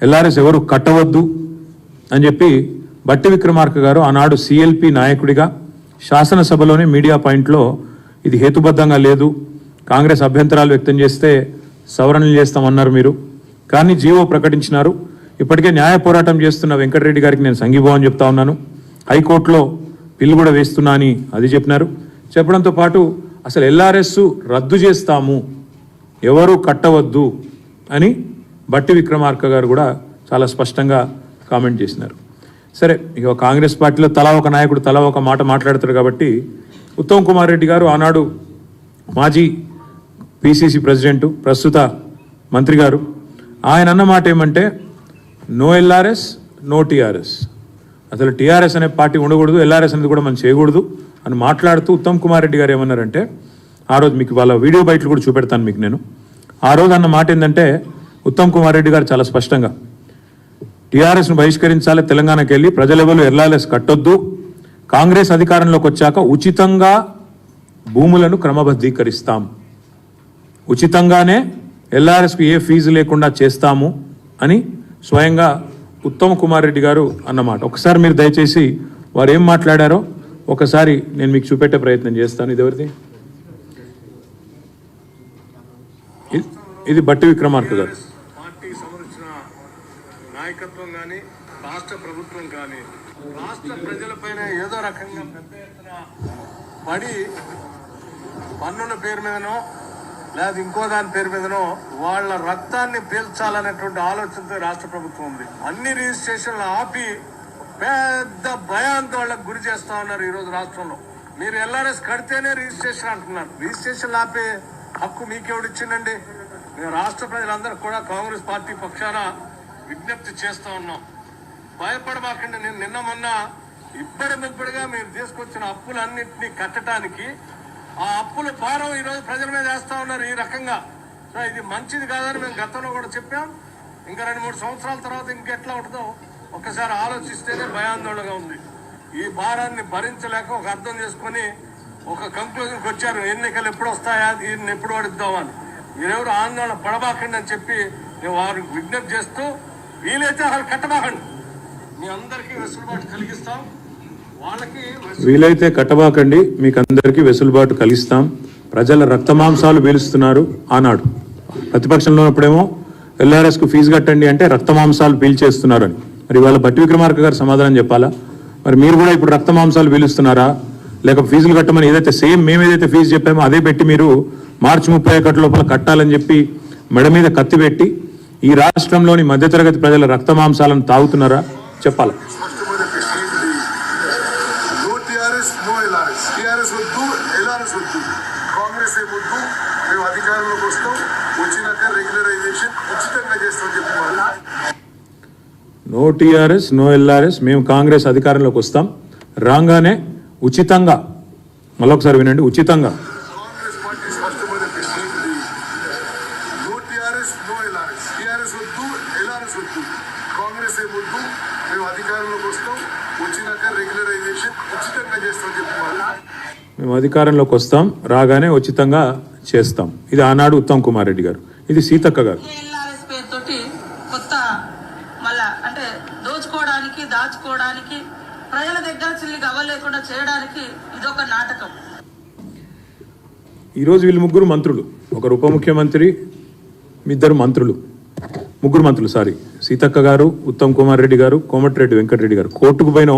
LRS ఎవరు కట్టవద్దు అని చెప్పి బట్టి విక్రమార్క గారు ఆనాడు సిఎల్పి నాయకుడిగా శాసనసభలోనే మీడియా పాయింట్లో ఇది హేతుబద్ధంగా లేదు, కాంగ్రెస్ అభ్యంతరాలు వ్యక్తం చేస్తే సవరణలు చేస్తామన్నారు మీరు, కానీ జీవో ప్రకటించినారు. ఇప్పటికే న్యాయ పోరాటం చేస్తున్న వెంకటరెడ్డి గారికి నేను సంఘీభావం చెప్తా ఉన్నాను, హైకోర్టులో బిల్లు కూడా వేస్తున్నా అని అది చెప్పినారు. చెప్పడంతో పాటు అసలు ఎల్ఆర్ఎస్ రద్దు చేస్తాము, ఎవరు కట్టవద్దు అని బట్టి విక్రమార్క గారు కూడా చాలా స్పష్టంగా కామెంట్ చేసినారు. సరే, ఇక కాంగ్రెస్ పార్టీలో తలా ఒక నాయకుడు తలా ఒక మాట మాట్లాడతారు కాబట్టి ఉత్తమ్ కుమార్ రెడ్డి గారు ఆనాడు మాజీ పిసిసి ప్రెసిడెంటు, ప్రస్తుత మంత్రి గారు, ఆయన అన్న మాట ఏమంటే నో ఎల్ఆర్ఎస్ నో టీఆర్ఎస్, అసలు టీఆర్ఎస్ అనే పార్టీ ఉండకూడదు, ఎల్ఆర్ఎస్ అనేది కూడా మనం చేయకూడదు అని మాట్లాడుతూ ఉత్తమ్ కుమార్ రెడ్డి గారు ఏమన్నారంటే, ఆ రోజు మీకు వాళ్ళ వీడియో బయటలు కూడా చూపెడతాను మీకు నేను, ఆ రోజు అన్న మాట ఏంటంటే ఉత్తమ్ కుమార్ రెడ్డి గారు చాలా స్పష్టంగా టీఆర్ఎస్ను బహిష్కరించాలి, తెలంగాణకి వెళ్ళి ప్రజలెవరు ఎల్ఆర్ఎస్ కట్టొద్దు, కాంగ్రెస్ అధికారంలోకి వచ్చాక ఉచితంగా భూములను క్రమబద్ధీకరిస్తాం, ఉచితంగానే ఎల్ఆర్ఎస్కు ఏ ఫీజు లేకుండా చేస్తాము అని స్వయంగా ఉత్తమ్ కుమార్ రెడ్డి గారు అన్నమాట. ఒకసారి మీరు దయచేసి వారు ఏం మాట్లాడారో ఒకసారి నేను మీకు చూపెట్టే ప్రయత్నం చేస్తాను. ఇది ఎవరిది? ఇది బట్టి విక్రమార్క గారు. పార్టీకి సంబంధించిన నాయకత్వం కానీ రాష్ట్ర ప్రభుత్వం కానీ రాష్ట్ర ప్రజలపైన ఏదో రకంగా పెద్ద ఎత్తున పడి పన్నుల పేరు మీదనో లేదా ఇంకో దాని పేరు మీదనో వాళ్ళ రక్తాన్ని పీల్చాలనేటువంటి ఆలోచనతో రాష్ట్ర ప్రభుత్వం ఉంది. అన్ని రిజిస్ట్రేషన్లు ఆపి పెద్ద భయాందోళనకు గురి చేస్తా ఉన్నారు ఈరోజు రాష్ట్రంలో. మీరు ఎల్ఆర్ఎస్ కడితేనే రిజిస్ట్రేషన్ అంటున్నారు, రిజిస్ట్రేషన్ ఆపే హక్కు మీకెవడు ఇచ్చిందండి? మేము రాష్ట్ర ప్రజలందరూ కూడా కాంగ్రెస్ పార్టీ పక్షాన విజ్ఞప్తి చేస్తూ ఉన్నాం, భయపడమాకండి. నేను నిన్న మొన్న ఇబ్బడిగా మీరు తీసుకొచ్చిన అప్పులన్నింటినీ కట్టడానికి ఆ అప్పుల భారం ఈరోజు ప్రజల మీద వేస్తా ఉన్నారు ఈ రకంగా. సో ఇది మంచిది కాదని మేము గతంలో కూడా చెప్పాం. ఇంకా 2-3 సంవత్సరాల తర్వాత ఇంకెట్లా ఉంటుందో ఒక్కసారి ఆలోచిస్తేనే భయాందోళనగా ఉంది. ఈ భారాన్ని భరించలేక ఒక అర్థం చేసుకొని ఒక కంక్లూజన్కి వచ్చారు, ఎన్నికలు ఎప్పుడు వస్తాయా, దీన్ని ఎప్పుడు పడిద్దామని. మీరెవరు ఆందోళన పడబాకండి అని చెప్పి నేను వారికి విజ్ఞప్తి చేస్తూ, వీలైతే అసలు కట్టబాకండి, మీ అందరికీ వెసులుబాటు కలిగిస్తాం, వాళ్ళకి వీలైతే కట్టబాకండి, మీకు అందరికీ వెసులుబాటు కలిగిస్తాం. ప్రజల రక్తమాంసాలు పీలుస్తున్నారు. ఆనాడు ప్రతిపక్షంలో ఉన్నప్పుడేమో ఎల్ఆర్ఎస్కు ఫీజు కట్టండి అంటే రక్తమాంసాలు పీల్చేస్తున్నారని. మరి వాళ్ళ బట్టి విక్రమార్క గారు సమాధానం చెప్పాలా? మరి మీరు కూడా ఇప్పుడు రక్తమాంసాలు పీలుస్తున్నారా, లేక ఫీజులు కట్టమని ఏదైతే సేమ్ మేము ఏదైతే ఫీజు చెప్పామో అదే పెట్టి మీరు మార్చి 31 లోపల కట్టాలని చెప్పి మెడ మీద కత్తి పెట్టి ఈ రాష్ట్రంలోని మధ్యతరగతి ప్రజల రక్తమాంసాలను తాగుతున్నారా చెప్పాలా? నో టీఆర్ఎస్ నో ఎల్ఆర్ఎస్, మేము కాంగ్రెస్ అధికారంలోకి వస్తాం, రాగానే ఉచితంగా, మళ్ళొకసారి వినండి, ఉచితంగా మేము అధికారంలోకి వస్తాం, రాగానే ఉచితంగా చేస్తాం. ఇది ఆనాడు ఉత్తమ్ కుమార్ రెడ్డి గారు. ఇది సీతక్క గారు. దోచుకోవడానికి దాచుకోవడానికి ప్రజల దగ్గర చిల్లి గవ్వలేకుండా చేయడానికి ఇదొక నాటకం. ఈరోజు వీళ్ళు ముగ్గురు మంత్రులు, ఒకరు ఉప ముఖ్యమంత్రి, ఇద్దరు మంత్రులు, ముగ్గురు మంత్రులు సీతక్క గారు, ఉత్తమ్ కుమార్ రెడ్డి గారు, కోమటిరెడ్డి వెంకటరెడ్డి గారు. కోర్టుకు పోయిన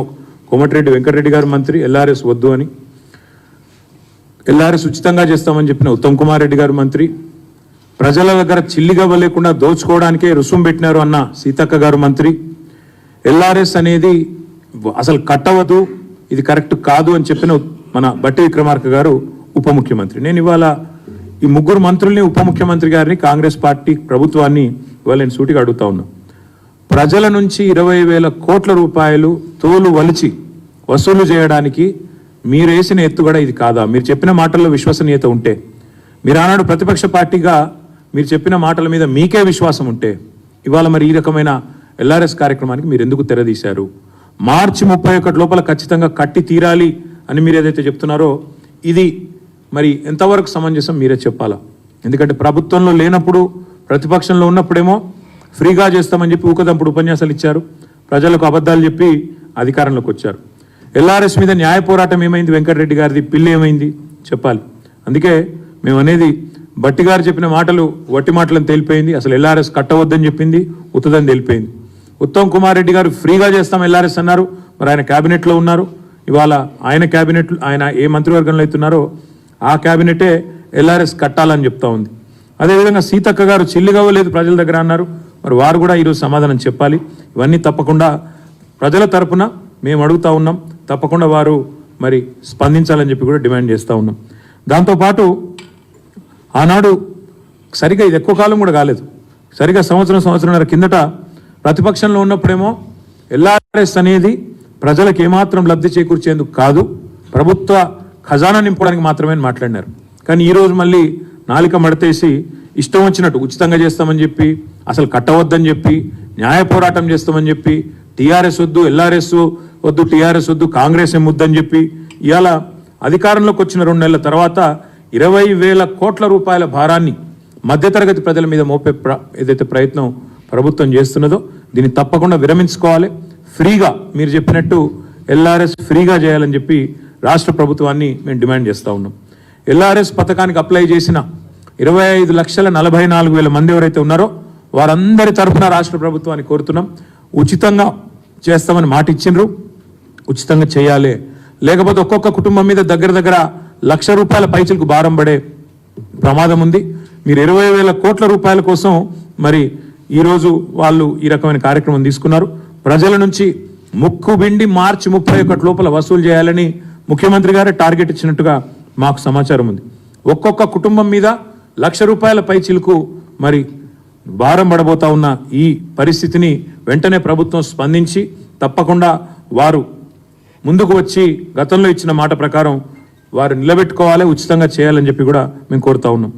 కోమటిరెడ్డి వెంకటరెడ్డి గారు మంత్రి, ఎల్ఆర్ఎస్ వద్దు అని, ఎల్ఆర్ఎస్ ఉచితంగా చేస్తామని చెప్పిన ఉత్తమ్ కుమార్ రెడ్డి గారు మంత్రి, ప్రజల దగ్గర చిల్లిగవ్వ లేకుండా దోచుకోవడానికే రుసుము పెట్టినారు అన్న సీతక్క గారు మంత్రి, ఎల్ఆర్ఎస్ అనేది అసలు కట్టవద్దు, ఇది కరెక్ట్ కాదు అని చెప్పిన మన బట్టి విక్రమార్క గారు ఉప ముఖ్యమంత్రి. నేను ఇవాళ ఈ ముగ్గురు మంత్రుల్ని, ఉప ముఖ్యమంత్రి గారిని, కాంగ్రెస్ పార్టీ ప్రభుత్వాన్ని ఇవాళ నేను సూటిగా అడుగుతా ఉన్నా, ప్రజల నుంచి 20,000 కోట్ల రూపాయలు తోలు వలిచి వసూలు చేయడానికి మీరు వేసిన ఎత్తుగడ ఇది కాదా? మీరు చెప్పిన మాటల్లో విశ్వసనీయత ఉంటే, మీరు ఆనాడు ప్రతిపక్ష పార్టీగా మీరు చెప్పిన మాటల మీద మీకే విశ్వాసం ఉంటే, ఇవాళ మరి ఈ రకమైన ఎల్ఆర్ఎస్ కార్యక్రమానికి మీరు ఎందుకు తెరదీశారు? మార్చి 31 లోపల ఖచ్చితంగా కట్టి తీరాలి అని మీరు ఏదైతే చెప్తున్నారో ఇది మరి ఎంతవరకు సమంజసం మీరే చెప్పాలా. ఎందుకంటే ప్రభుత్వంలో లేనప్పుడు, ప్రతిపక్షంలో ఉన్నప్పుడేమో ఫ్రీగా చేస్తామని చెప్పి ఊకదంపుడు ఉపన్యాసాలు ఇచ్చారు, ప్రజలకు అబద్ధాలు చెప్పి అధికారంలోకి వచ్చారు. ఎల్ఆర్ఎస్ మీద న్యాయ పోరాటం ఏమైంది? వెంకటరెడ్డి గారిది పిల్లి ఏమైంది చెప్పాలి. అందుకే మేము అనేది బట్టి గారు చెప్పిన మాటలు వట్టి మాటలను తేలిపోయింది. అసలు ఎల్ఆర్ఎస్ కట్టవద్దని చెప్పింది ఉత్తదని తేలిపోయింది. ఉత్తమ్ కుమార్ రెడ్డి గారు ఫ్రీగా చేస్తాం ఎల్ఆర్ఎస్ అన్నారు, మరి ఆయన క్యాబినెట్లో ఉన్నారు. ఇవాళ ఆయన క్యాబినెట్, ఆయన ఏ మంత్రివర్గంలో అవుతున్నారో ఆ క్యాబినెటే ఎల్ఆర్ఎస్ కట్టాలని చెప్తా ఉంది. అదేవిధంగా సీతక్క గారు చెల్లిగవ్వలేదు ప్రజల దగ్గర అన్నారు, మరి వారు కూడా ఈరోజు సమాధానం చెప్పాలి. ఇవన్నీ తప్పకుండా ప్రజల తరపున మేము అడుగుతా ఉన్నాం, తప్పకుండా వారు మరి స్పందించాలని చెప్పి కూడా డిమాండ్ చేస్తూ ఉన్నాం. దాంతోపాటు ఆనాడు సరిగా ఇది ఎక్కువ కాలం కూడా కాలేదు, సరిగా సంవత్సరంన్నర కిందట ప్రతిపక్షంలో ఉన్నప్పుడేమో ఎల్ఆర్ఎస్ అనేది ప్రజలకు ఏమాత్రం లబ్ధి చేకూర్చేందుకు కాదు, ప్రభుత్వ ఖజానా నింపడానికి మాత్రమే మాట్లాడినారు. కానీ ఈరోజు మళ్ళీ నాలిక మడతేసి ఇష్టం వచ్చినట్టు ఉచితంగా చేస్తామని చెప్పి, అసలు కట్టవద్దని చెప్పి, న్యాయ పోరాటం చేస్తామని చెప్పి, టీఆర్ఎస్ వద్దు, ఎల్ఆర్ఎస్ వద్దు, టీఆర్ఎస్ వద్దు, కాంగ్రెస్ ముద్దని చెప్పి ఇవాళ అధికారంలోకి వచ్చిన 2 నెలల తర్వాత 20,000 కోట్ల రూపాయల భారాన్ని మధ్యతరగతి ప్రజల మీద మోపే ఏదైతే ప్రయత్నం ప్రభుత్వం చేస్తున్నదో దీన్ని తప్పకుండా విరమించుకోవాలి. ఫ్రీగా మీరు చెప్పినట్టు ఎల్ఆర్ఎస్ ఫ్రీగా చేయాలని చెప్పి రాష్ట్ర ప్రభుత్వాన్ని మేము డిమాండ్ చేస్తూ ఉన్నాం. ఎల్ఆర్ఎస్ పథకానికి అప్లై చేసిన 25,44,000 మంది ఎవరైతే ఉన్నారో వారందరి తరఫున రాష్ట్ర ప్రభుత్వాన్ని కోరుతున్నాం, ఉచితంగా చేస్తామని మాట ఇచ్చిండ్రు, ఉచితంగా చేయాలి. లేకపోతే ఒక్కొక్క కుటుంబం మీద దగ్గర ₹1,00,000 పైచలకు భారం పడే ప్రమాదం ఉంది. మీరు 20,000 కోట్ల రూపాయల కోసం మరి ఈరోజు వాళ్ళు ఈ రకమైన కార్యక్రమం తీసుకున్నారు. ప్రజల నుంచి ముక్కుబిండి మార్చి 31 లోపల వసూలు చేయాలని ముఖ్యమంత్రి గారే టార్గెట్ ఇచ్చినట్టుగా మాకు సమాచారం ఉంది. ఒక్కొక్క కుటుంబం మీద ₹1,00,000 పైచిలకు మరి భారం పడబోతా ఉన్న ఈ పరిస్థితిని వెంటనే ప్రభుత్వం స్పందించి తప్పకుండా వారు ముందుకు వచ్చి గతంలో ఇచ్చిన మాట ప్రకారం వారు నిలబెట్టుకోవాలి, ఉచితంగా చేయాలని చెప్పి కూడా మేము కోరుతా ఉన్నాం.